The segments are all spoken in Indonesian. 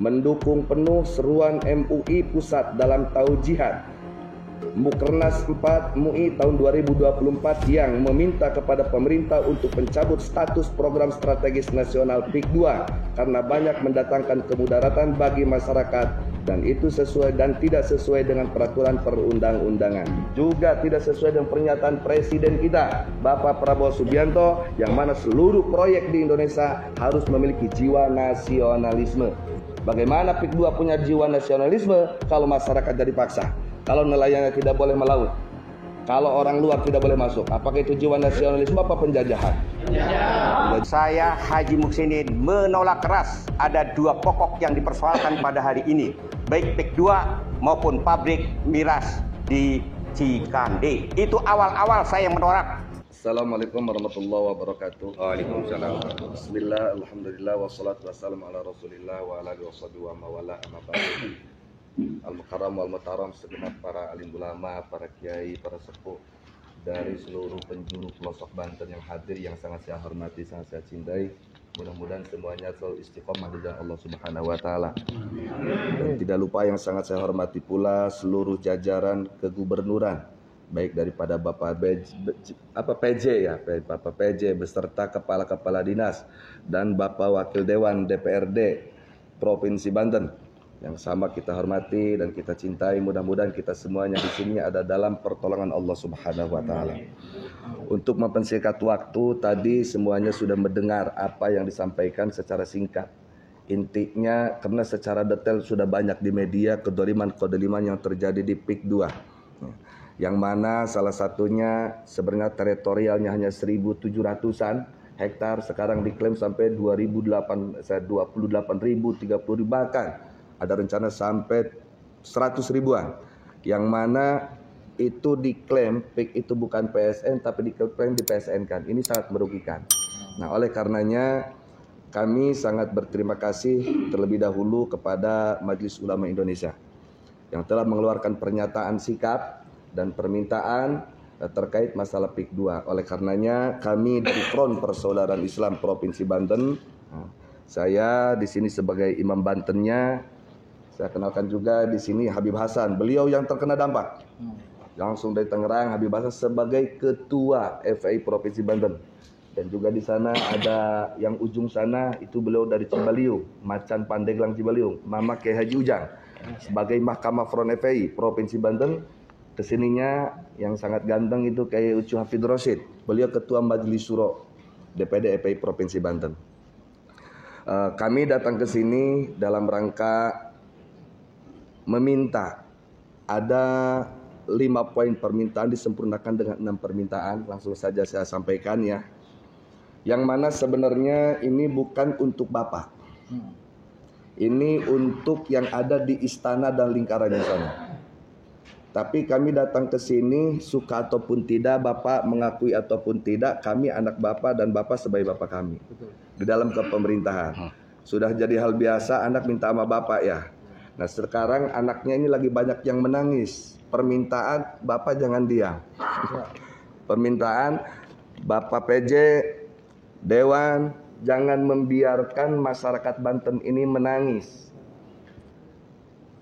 mendukung penuh seruan MUI Pusat dalam Taujihad Mukernas 4 MUI tahun 2024 yang meminta kepada pemerintah untuk mencabut status program strategis nasional PIK 2 karena banyak mendatangkan kemudaratan bagi masyarakat dan itu sesuai dan tidak sesuai dengan peraturan perundang-undangan. Juga tidak sesuai dengan pernyataan Presiden kita, Bapak Prabowo Subianto, yang mana seluruh proyek di Indonesia harus memiliki jiwa nasionalisme. Bagaimana PIK 2 punya jiwa nasionalisme kalau masyarakat jadi paksa? Kalau nelayannya tidak boleh melaut, kalau orang luar tidak boleh masuk, apakah itu jiwa nasionalisme apa penjajahan? Saya Haji Muhsinin menolak keras ada dua pokok yang dipersoalkan pada hari ini, baik PIK 2 maupun pabrik miras di Cikande. Itu awal-awal saya menolak. Assalamualaikum warahmatullahi wabarakatuh. Waalaikumsalam. Bismillah, alhamdulillah, wassalatu wassalamu ala rasulillah wa ala alihi washabihi wa mawala amma ba'du. Al-Mukarram wal-Mutaram, segenap para alim ulama, para kiai, para sepuh dari seluruh penjuru pelosok Banten yang hadir, yang sangat saya hormati, sangat saya cintai. Mudah-mudahan semuanya selalu istiqomah di jalan Allah Subhanahu wa taala. Dan tidak lupa yang sangat saya hormati pula seluruh jajaran kegubernuran, baik daripada Bapak PJ Bapak PJ beserta kepala-kepala dinas dan Bapak Wakil Dewan DPRD Provinsi Banten yang sama kita hormati dan kita cintai. Mudah-mudahan kita semuanya di sini ada dalam pertolongan Allah Subhanahu wa taala. Untuk mempersingkat waktu, tadi semuanya sudah mendengar apa yang disampaikan secara singkat. Intinya karena secara detail sudah banyak di media kedoliman yang terjadi di PIK 2. Yang mana salah satunya sebenarnya teritorialnya hanya 1.700-an hektar, sekarang diklaim sampai 28.000, 30.000, bahkan ada rencana sampai 100 ribuan, yang mana itu diklaim PIK itu bukan PSN tapi diklaim di PSN kan. Ini sangat merugikan. Nah, oleh karenanya kami sangat berterima kasih terlebih dahulu kepada Majelis Ulama Indonesia yang telah mengeluarkan pernyataan sikap dan permintaan terkait masalah PIK 2. Oleh karenanya kami dari Front Persaudaraan Islam Provinsi Banten, saya di sini sebagai imam Bantennya. Saya kenalkan juga di sini Habib Hasan, beliau yang terkena dampak langsung dari Tangerang. Habib Hasan sebagai ketua FPI Provinsi Banten, dan juga di sana ada yang ujung sana itu beliau dari Cibaliung, Macan Pandeglang Cibaliung, Mama Kiai Haji Ujang sebagai Mahkamah Front FPI Provinsi Banten. Kesininya yang sangat ganteng itu Kiai Ucu Hafid Rosid, beliau ketua Majelis Syuro DPD FPI Provinsi Banten. Kami datang ke sini dalam rangka meminta ada 5 poin permintaan disempurnakan dengan 6 permintaan. Langsung saja saya sampaikan ya. Yang mana sebenarnya ini bukan untuk Bapak. Ini untuk yang ada di istana dan lingkarannya sana. Tapi kami datang ke sini suka ataupun tidak, Bapak mengakui ataupun tidak, kami anak Bapak dan Bapak sebagai Bapak kami. Di dalam kepemerintahan. Sudah jadi hal biasa anak minta sama Bapak ya. Nah, sekarang anaknya ini lagi banyak yang menangis. Permintaan Bapak jangan diam. Permintaan Bapak PJ Dewan jangan membiarkan masyarakat Banten ini menangis.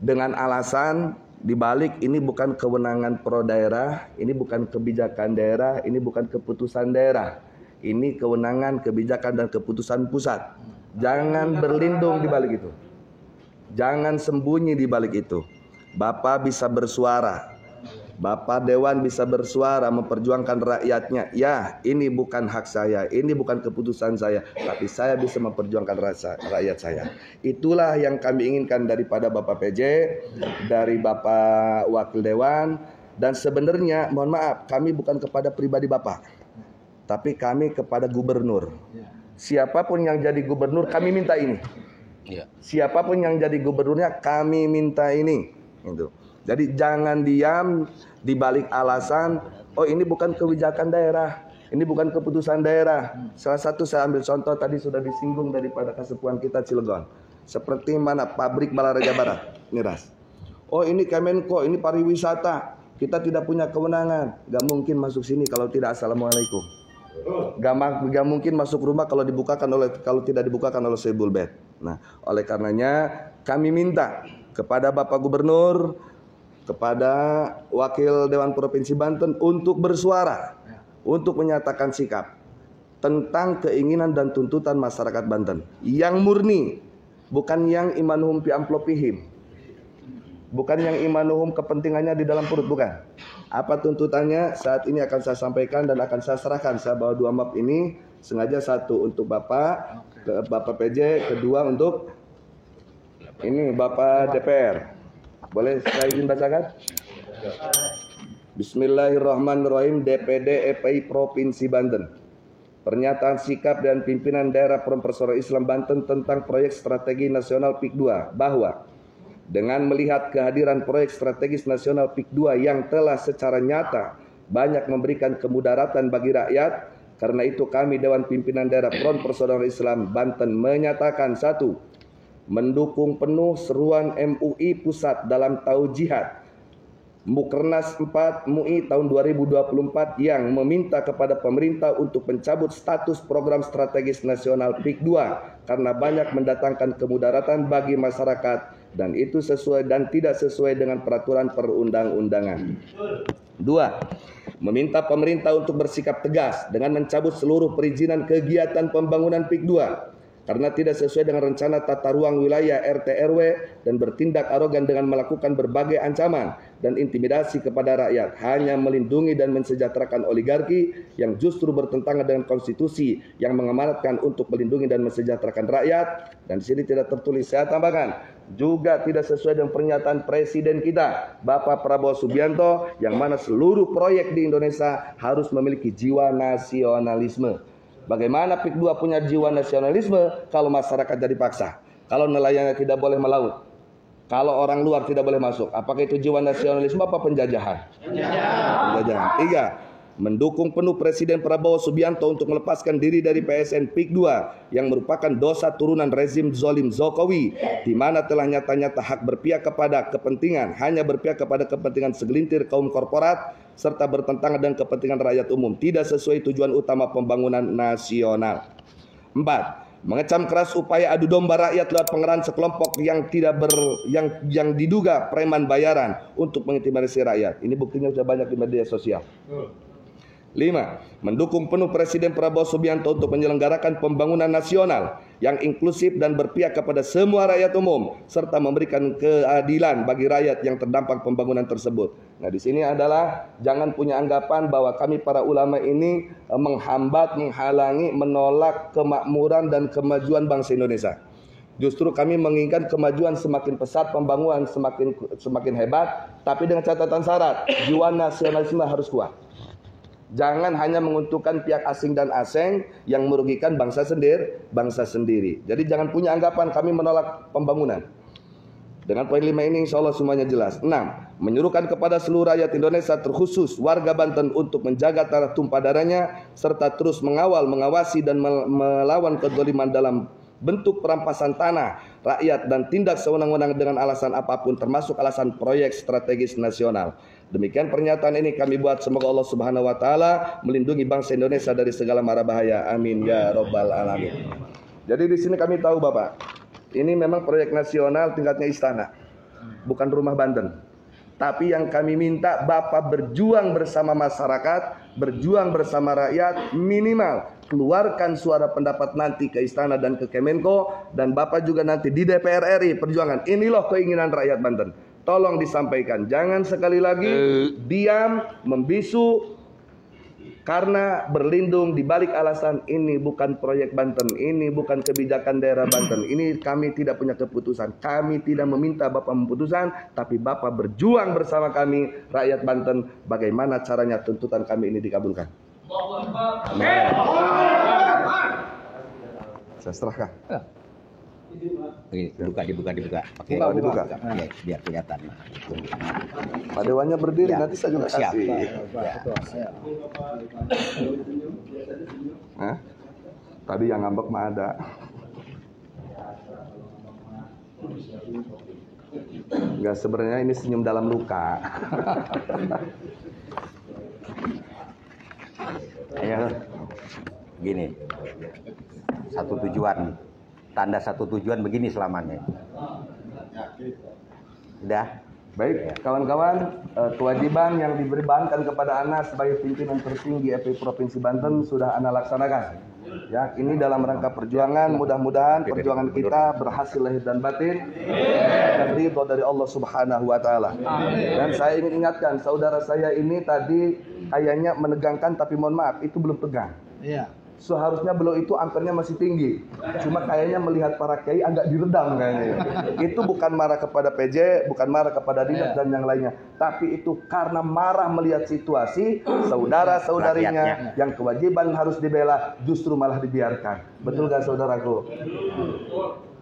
Dengan alasan dibalik ini bukan kewenangan pro daerah, ini bukan kebijakan daerah, ini bukan keputusan daerah. Ini kewenangan, kebijakan dan keputusan pusat. Jangan berlindung di balik itu. Jangan sembunyi di balik itu. Bapak bisa bersuara. Bapak Dewan bisa bersuara memperjuangkan rakyatnya. Ya, ini bukan hak saya, ini bukan keputusan saya, tapi saya bisa memperjuangkan rakyat saya. Itulah yang kami inginkan daripada Bapak PJ, dari Bapak Wakil Dewan. Dan sebenarnya mohon maaf, kami bukan kepada pribadi Bapak, tapi kami kepada gubernur. Siapapun yang jadi gubernur kami minta ini. Siapapun yang jadi gubernurnya kami minta ini. Gitu. Jadi jangan diam di balik alasan, oh ini bukan kebijakan daerah, ini bukan keputusan daerah. Salah satu saya ambil contoh tadi sudah disinggung daripada kesepuhan kita Cilegon. Seperti mana pabrik Balaraja Barat, miras. Oh ini Kemenko, ini pariwisata, kita tidak punya kewenangan. Gak mungkin masuk sini kalau tidak assalamualaikum. Gak mungkin masuk rumah kalau tidak dibukakan oleh Syebul Bed. Nah, oleh karenanya kami minta kepada Bapak Gubernur, kepada Wakil Dewan Provinsi Banten untuk bersuara, untuk menyatakan sikap tentang keinginan dan tuntutan masyarakat Banten yang murni, bukan yang imanuhum fi amplopihim, bukan yang imanuhum kepentingannya di dalam perut, bukan. Apa tuntutannya saat ini akan saya sampaikan dan akan saya serahkan. Saya bawa 2 map ini, sengaja 1 untuk Bapak, Bapak PJ, kedua untuk ini Bapak DPR. Boleh saya izin bacakan? Bismillahirrahmanirrahim. DPD EPI Provinsi Banten. Pernyataan sikap dan pimpinan daerah Front Persaudaraan Islam Banten tentang proyek strategi nasional PIK 2 bahwa dengan melihat kehadiran proyek strategis nasional PIK 2 yang telah secara nyata banyak memberikan kemudaratan bagi rakyat, karena itu kami Dewan Pimpinan Daerah Front Persaudaraan Islam Banten menyatakan 1. Mendukung penuh seruan MUI Pusat dalam Taujihat Mukernas 4 MUI tahun 2024 yang meminta kepada pemerintah untuk mencabut status program strategis nasional PIK 2 karena banyak mendatangkan kemudaratan bagi masyarakat dan itu sesuai dan tidak sesuai dengan peraturan perundang-undangan. 2. Meminta pemerintah untuk bersikap tegas dengan mencabut seluruh perizinan kegiatan pembangunan PIK 2 karena tidak sesuai dengan rencana tata ruang wilayah RT RW dan bertindak arogan dengan melakukan berbagai ancaman dan intimidasi kepada rakyat, hanya melindungi dan mensejahterakan oligarki yang justru bertentangan dengan konstitusi yang mengamanatkan untuk melindungi dan mensejahterakan rakyat. Dan di sini tidak tertulis, saya tambahkan, juga tidak sesuai dengan pernyataan Presiden kita Bapak Prabowo Subianto yang mana seluruh proyek di Indonesia harus memiliki jiwa nasionalisme. Bagaimana PIK 2 punya jiwa nasionalisme kalau masyarakat jadi paksa, kalau nelayannya tidak boleh melaut, kalau orang luar tidak boleh masuk? Apakah itu jiwa nasionalisme apa penjajahan? Penjajahan. 3. Mendukung penuh Presiden Prabowo Subianto untuk melepaskan diri dari PSN PIK 2 yang merupakan dosa turunan rezim zolim Jokowi, di mana telah nyata-nyata hak berpihak kepada kepentingan, hanya berpihak kepada kepentingan segelintir kaum korporat serta bertentangan dengan kepentingan rakyat umum, tidak sesuai tujuan utama pembangunan nasional. 4. Mengecam keras upaya adu domba rakyat lewat pengerahan sekelompok yang diduga preman bayaran untuk mengintimidasi rakyat. Ini buktinya sudah banyak di media sosial. 5. Mendukung penuh Presiden Prabowo Subianto untuk menyelenggarakan pembangunan nasional yang inklusif dan berpihak kepada semua rakyat umum serta memberikan keadilan bagi rakyat yang terdampak pembangunan tersebut. Nah, di sini adalah jangan punya anggapan bahwa kami para ulama ini menghambat, menghalangi, menolak kemakmuran dan kemajuan bangsa Indonesia. Justru kami menginginkan kemajuan semakin pesat, pembangunan semakin hebat, tapi dengan catatan syarat, jiwa nasionalisme harus kuat. Jangan hanya menguntungkan pihak asing dan asing yang merugikan bangsa sendiri. Jadi jangan punya anggapan kami menolak pembangunan. Dengan poin 5 ini insya Allah semuanya jelas. 6. Menyuruhkan kepada seluruh rakyat Indonesia terkhusus warga Banten untuk menjaga tanah tumpah darahnya serta terus mengawal, mengawasi dan melawan kezaliman dalam bentuk perampasan tanah rakyat dan tindak sewenang-wenang dengan alasan apapun termasuk alasan proyek strategis nasional. Demikian pernyataan ini kami buat, semoga Allah Subhanahu wa taala melindungi bangsa Indonesia dari segala mara bahaya. Amin ya rabbal alamin. Jadi di sini kami tahu Bapak, ini memang proyek nasional tingkatnya istana, bukan rumah Banten. Tapi yang kami minta Bapak berjuang bersama masyarakat, berjuang bersama rakyat, minimal keluarkan suara pendapat nanti ke istana dan ke Kemenko, dan Bapak juga nanti di DPR RI perjuangan. Ini loh keinginan rakyat Banten. Tolong disampaikan, jangan sekali lagi diam, membisu karena berlindung di balik alasan ini bukan proyek Banten, ini bukan kebijakan daerah Banten, ini kami tidak punya keputusan. Kami tidak meminta Bapak memutuskan, tapi Bapak berjuang bersama kami rakyat Banten bagaimana caranya tuntutan kami ini dikabulkan. Saya serahkan. Dibuka. Oke, dibuka. Ya, biar kelihatan. Pak Dewannya berdiri, nanti saya juga siap. kasih. Tadi yang ngambek mah ada. Enggak, sebenarnya ini senyum dalam luka. Ya, gini. Satu tujuan. Tanda satu tujuan begini selamanya. Udah. Baik, kawan-kawan, kewajiban yang dibebankan kepada Ana sebagai pimpinan tertinggi FPI Provinsi Banten sudah Ana laksanakan. Ya, ini dalam rangka perjuangan, mudah-mudahan perjuangan kita berhasil lahir dan batin dan ridho dari Allah Subhanahu wa taala. Dan saya ingin ingatkan, saudara saya ini tadi kayaknya menegangkan, tapi mohon maaf, itu belum tegang. Iya. Seharusnya beliau itu angkernya masih tinggi. Cuma kayaknya melihat para kiai agak diredam kayaknya. Itu bukan marah kepada PJ, bukan marah kepada Dinas dan yang lainnya. Tapi itu karena marah melihat situasi saudara-saudarinya yang kewajiban harus dibela justru malah dibiarkan. Betul gak saudaraku?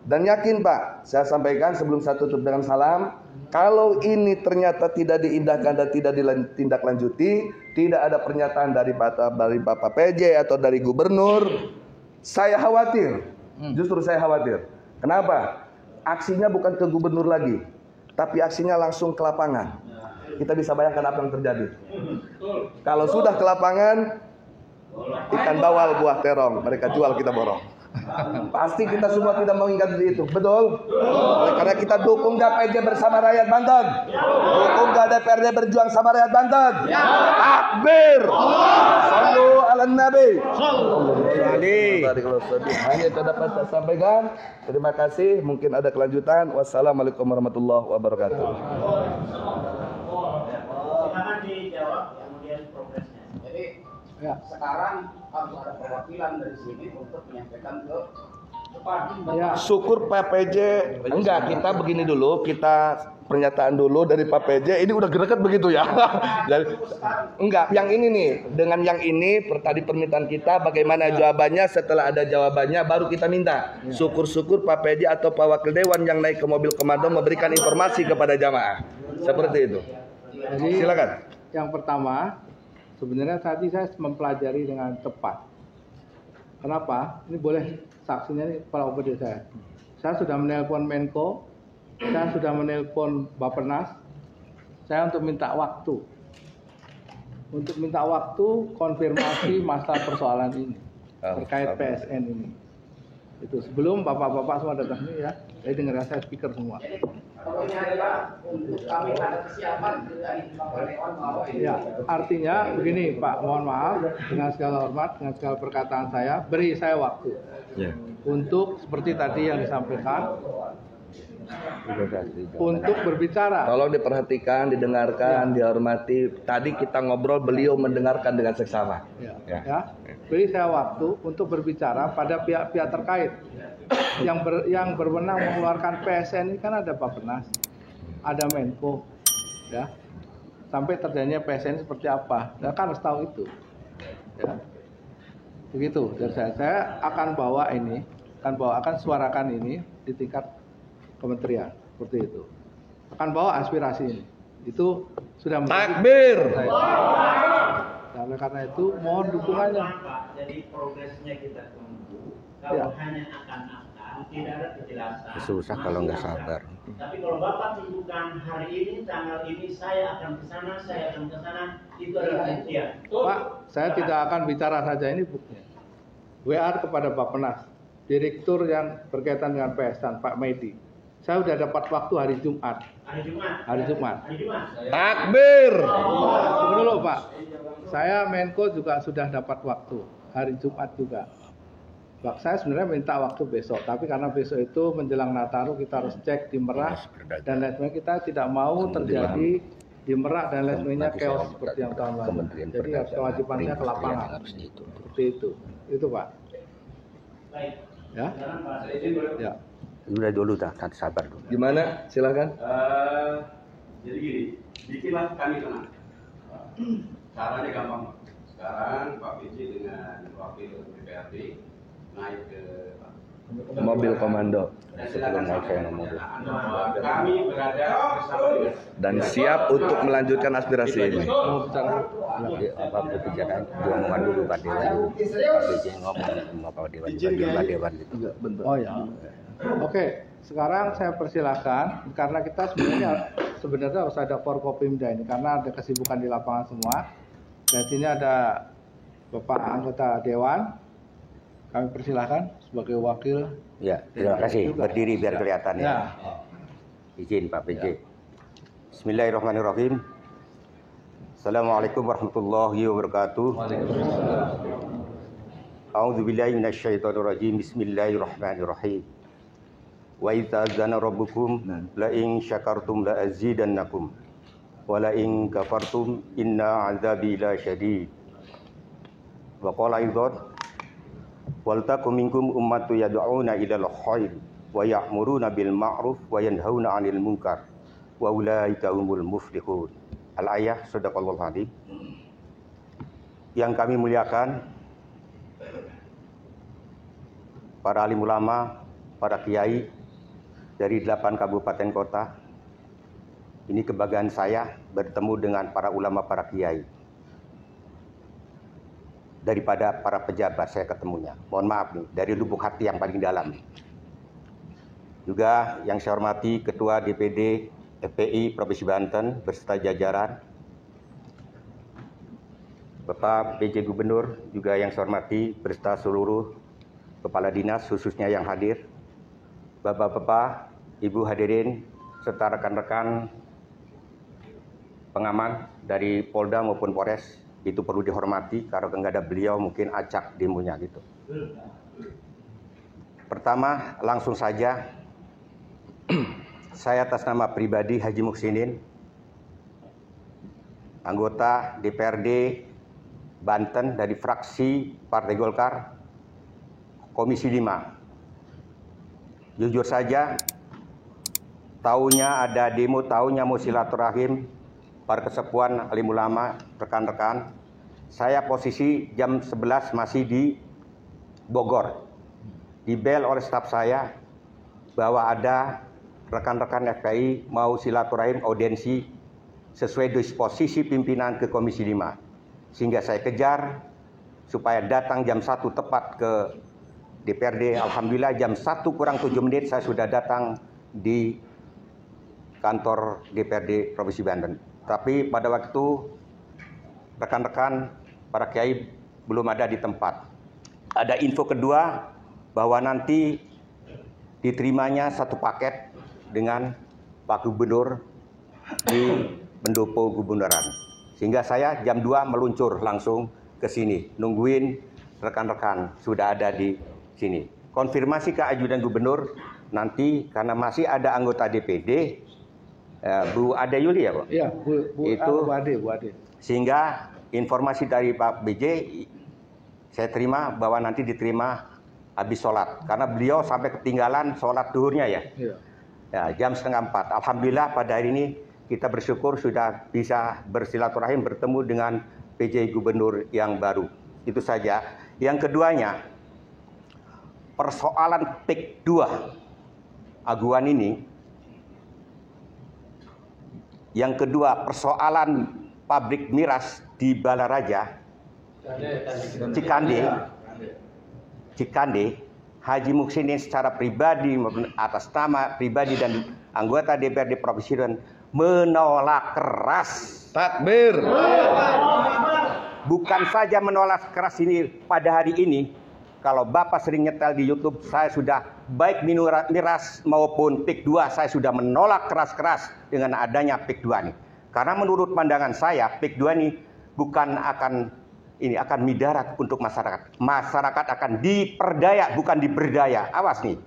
Dan yakin Pak, saya sampaikan sebelum saya tutup dengan salam, kalau ini ternyata tidak diindahkan dan tidak ditindaklanjuti, tidak ada pernyataan dari Bapak PJ atau dari Gubernur, saya khawatir. Justru saya khawatir. Kenapa? Aksinya bukan ke Gubernur lagi, tapi aksinya langsung ke lapangan. Kita bisa bayangkan apa yang terjadi. Kalau sudah ke lapangan, ikan bawal buah terong, mereka jual kita borong. Pasti kita semua tidak mengingat itu, betul? Oleh karena kita dukung DPJ bersama rakyat Banten, dukung DPRD berjuang sama rakyat Banten. Takbir, sallu ala nabi. Hanya itu dapat saya sampaikan. Terima kasih. Mungkin ada kelanjutan. Wassalamualaikum warahmatullahi wabarakatuh. Silakan dijawab kemudian progresnya. Jadi sekarang harus ada perwakilan dari sini untuk menyampaikan ke depan. Syukur Pak PJ. Enggak, kita begini dulu, kita pernyataan dulu dari Pak PJ. Ini udah greget begitu ya. Jadi, enggak, yang ini nih, dengan yang ini tadi permintaan kita bagaimana jawabannya, setelah ada jawabannya baru kita minta. Syukur-syukur Pak PJ atau Pak Wakil Dewan yang naik ke mobil komando memberikan informasi kepada jamaah. Seperti itu. Jadi, silakan. Yang pertama, sebenarnya tadi saya mempelajari dengan tepat. Kenapa? Ini boleh saksinya nih Pak OPD saya. Saya sudah menelpon Menko, saya sudah menelpon Bappenas, saya untuk minta waktu. Untuk minta waktu konfirmasi masalah persoalan ini terkait PSN ini. Itu sebelum bapak-bapak semua datang ini ya. Saya dengar saya speaker semua. Pokoknya adalah untuk kami ada kesiapan dari Bapak Dewan bahwa ini. Ya, artinya begini Pak, mohon maaf dengan segala hormat, dengan segala perkataan saya, beri saya waktu untuk seperti tadi yang disampaikan untuk berbicara. Tolong diperhatikan, didengarkan, dihormati. Tadi kita ngobrol, beliau mendengarkan dengan seksama. Ya. Beri saya waktu untuk berbicara pada pihak-pihak terkait. Yang berwenang mengeluarkan PSN ini kan ada Bappenas, ada Menko, ya. Sampai terjadinya PSN seperti apa, ya kan harus tahu itu. Ya. Begitu. Dan saya akan bawa ini, akan suarakan ini di tingkat kementerian seperti itu. Akan bawa aspirasi ini. Itu sudah takbir. Nah, karena itu mohon dukungannya. Jadi progresnya kita tunggu. Kalau hanya akan tidak ada kejelasan. Susah kalau nggak sabar. Tapi kalau Bapak tentukan hari ini, tanggal ini saya akan ke sana, saya akan ke sana, itu adalah ikhtiar. Pak, saya tidak akan bicara saja, ini buktinya. WA kepada Bappenas, direktur yang berkaitan dengan PSN, Pak Medi. Saya sudah dapat waktu hari Jumat. Hari Jumat. Takbir. Tunggu dulu Pak. Saya Menko juga sudah dapat waktu hari Jumat juga. Pak, saya sebenarnya minta waktu besok, tapi karena besok itu menjelang Nataru kita harus cek di Merak dan lain sebagainya, kita tidak mau terjadi di Merak dan lain sebagainya chaos seperti yang tahun lalu. Jadi harus kewajibannya ke lapangan. Seperti itu. Itu Pak. Baik. Ya. Ya. Udah dulu dah, sabar dulu. Gimana? Silakan. Jadi gini, bikinlah kami tenang. Caranya gampang. Sekarang Pak PJ dengan Wakil DPRD naik ke mobil komando sebelum naik saya mobil. Kami berada bersama dengan dan siap untuk melanjutkan aspirasi ini. Apa kebijakan dua ngomong dulu Pak Dewan dulu. Pak PJ ngomong sama Pak Dewan, Pak Dewan gitu. Oh ya. Oke, sekarang saya persilahkan karena kita sebenarnya harus ada Forkopimda ini karena ada kesibukan di lapangan semua. Dan sini ada Bapak anggota Dewan. Kami persilahkan sebagai wakil. Ya, terima kasih. Berdiri biar kelihatan ya. Izin Pak PJ. Bismillahirrahmanirrahim. Assalamualaikum warahmatullahi wabarakatuh. A'udzubillahi minasyaitonirrajim. Bismillahirrahmanirrahim. Wa idza azana rabbukum la in syakartum la azidannakum wa la in kafartum inna 'adzabi lasyadid. Wa qala aidan wal takum minkum ummatu yad'una ilal khair wa ya'muruna bil ma'ruf wa yanhauna 'anil munkar wa ulaika humul muflihun. Al-ayah, sadaqallahul azim. Yang kami muliakan para alim ulama, para kiai dari 8 kabupaten kota. Ini kebanggaan saya bertemu dengan para ulama, para kiai. Daripada para pejabat saya ketemunya. Mohon maaf nih, dari lubuk hati yang paling dalam. Juga yang saya hormati Ketua DPD FPI Provinsi Banten beserta jajaran, Bapak PJ Gubernur, juga yang saya hormati beserta seluruh kepala dinas khususnya yang hadir, Bapak-bapak, Ibu hadirin, serta rekan-rekan pengaman dari Polda maupun Polres, itu perlu dihormati karena nggak ada beliau mungkin acak demonya gitu. Pertama, langsung saja saya atas nama pribadi Haji Muksinin, anggota DPRD Banten dari fraksi Partai Golkar, Komisi 5. Jujur saja, taunya ada demo, taunya mau silaturahim, para kesepuan, alim ulama, rekan-rekan. Saya posisi jam 11 masih di Bogor. Dibel oleh staf saya bahwa ada rekan-rekan FPI mau silaturahim audiensi sesuai disposisi pimpinan ke Komisi 5. Sehingga saya kejar supaya datang jam 1 tepat ke DPRD. Alhamdulillah jam 1 kurang 7 menit saya sudah datang di kantor DPRD Provinsi Banten. Tapi pada waktu rekan-rekan para kiai belum ada di tempat. Ada info kedua bahwa nanti diterimanya satu paket dengan Pak Gubernur di pendopo gubernuran. Sehingga saya jam 2 meluncur langsung ke sini. Nungguin rekan-rekan sudah ada di sini. Konfirmasi ke ajudan gubernur nanti karena masih ada anggota DPD Bu Ade Yuli ya Pak? Iya, Bu Ade. Sehingga informasi dari Pak BJ saya terima bahwa nanti diterima habis sholat. Karena beliau sampai ketinggalan sholat duhurnya ya. Iya. Ya, jam 3:30. Alhamdulillah pada hari ini kita bersyukur sudah bisa bersilaturahim bertemu dengan PJ Gubernur yang baru. Itu saja. Yang keduanya, persoalan PIK 2 aguan ini. Yang kedua, persoalan pabrik miras di Balaraja, Cikande, Haji Muksinin secara pribadi atas nama pribadi dan anggota DPRD Provinsi Banten menolak keras. Takbir. Bukan saja menolak keras ini pada hari ini. Kalau Bapak sering nyetel di YouTube, saya sudah baik miras maupun PIK 2 saya sudah menolak keras-keras dengan adanya PIK 2 ini. Karena menurut pandangan saya PIK 2 ini bukan akan midarat untuk masyarakat. Masyarakat akan diperdaya bukan diberdaya. Awas nih.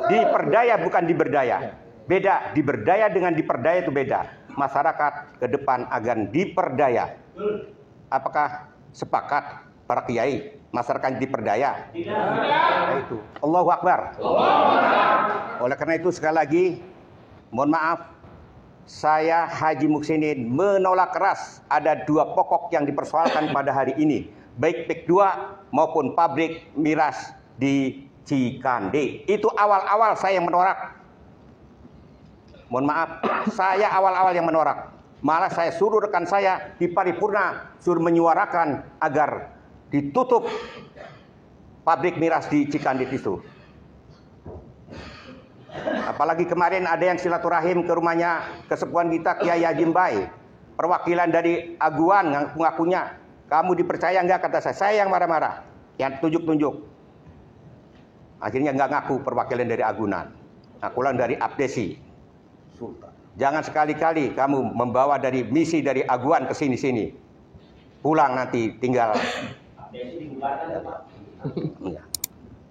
Diperdaya bukan diberdaya. Beda, diberdaya dengan diperdaya itu beda. Masyarakat ke depan akan diperdaya. Apakah sepakat para kiai? Masyarakat diperdaya? Tidak. Nah, itu. Allahu Akbar. Oleh karena itu sekali lagi, mohon maaf, saya Haji Muksinin menolak keras ada 2 pokok yang dipersoalkan pada hari ini. Baik PIK 2 maupun pabrik miras di Cikande. Itu awal-awal saya yang menolak. Mohon maaf, saya awal-awal yang menolak. Malah saya suruh rekan saya di paripurna, suruh menyuarakan agar ditutup pabrik miras di Cikande itu. Apalagi kemarin ada yang silaturahim ke rumahnya kesepuhan kita Kiai Haji Mbai. Perwakilan dari Aguan ngaku-ngakunya, kamu dipercaya nggak kata saya? Saya yang marah-marah, yang tunjuk-tunjuk. Akhirnya nggak ngaku perwakilan dari Agunan. Ngakulan dari Abdesi. Jangan sekali-kali kamu membawa dari misi dari aguan ke sini-sini. Pulang nanti tinggal. Desi dibubarkan ya Pak. Iya.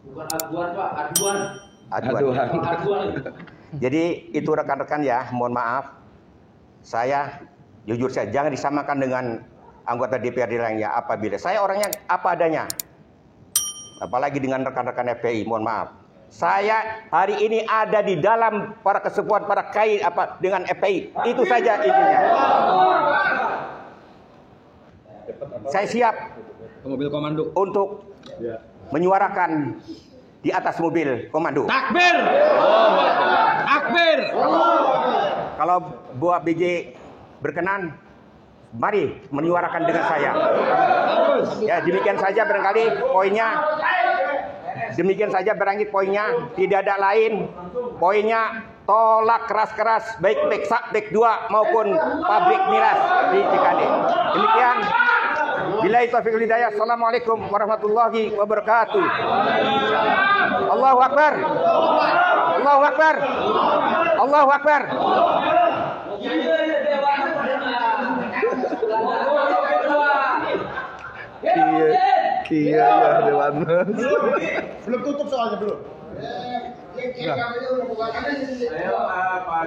Bukan aduan Pak, aduan. Aduan. Jadi itu rekan-rekan ya, mohon maaf. Saya jujur saja jangan disamakan dengan anggota DPRD lainnya apabila saya orangnya apa adanya. Apalagi dengan rekan-rekan FPI, mohon maaf. Saya hari ini ada di dalam para kesepuan, para kiai apa dengan FPI. Itu saja intinya. Saya siap Mobil komando untuk menyuarakan di atas mobil komando. takbir. Takbir. Kalau Buah BJ berkenan, mari menyuarakan dengan saya. Ya, demikian saja barangkali poinnya. Demikian saja barangkali poinnya. Tidak ada lain. Poinnya tolak keras-keras baik PEK 2 maupun pabrik miras di Cikande. Demikian. Billahi taufiq wal hidayah. Assalamualaikum warahmatullahi wabarakatuh. Allahu Akbar. Allahu Akbar. Allahu Akbar. Iya ya Dewan. Belum tutup soalnya belum.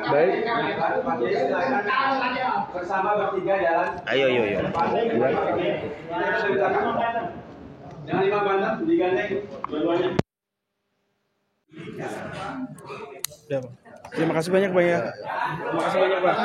Baik. Bersama bertiga jalan. Ayo. Jangan lima banget, digandeng dua-duanya. Terima kasih banyak Bang ya. Terima kasih banyak Pak.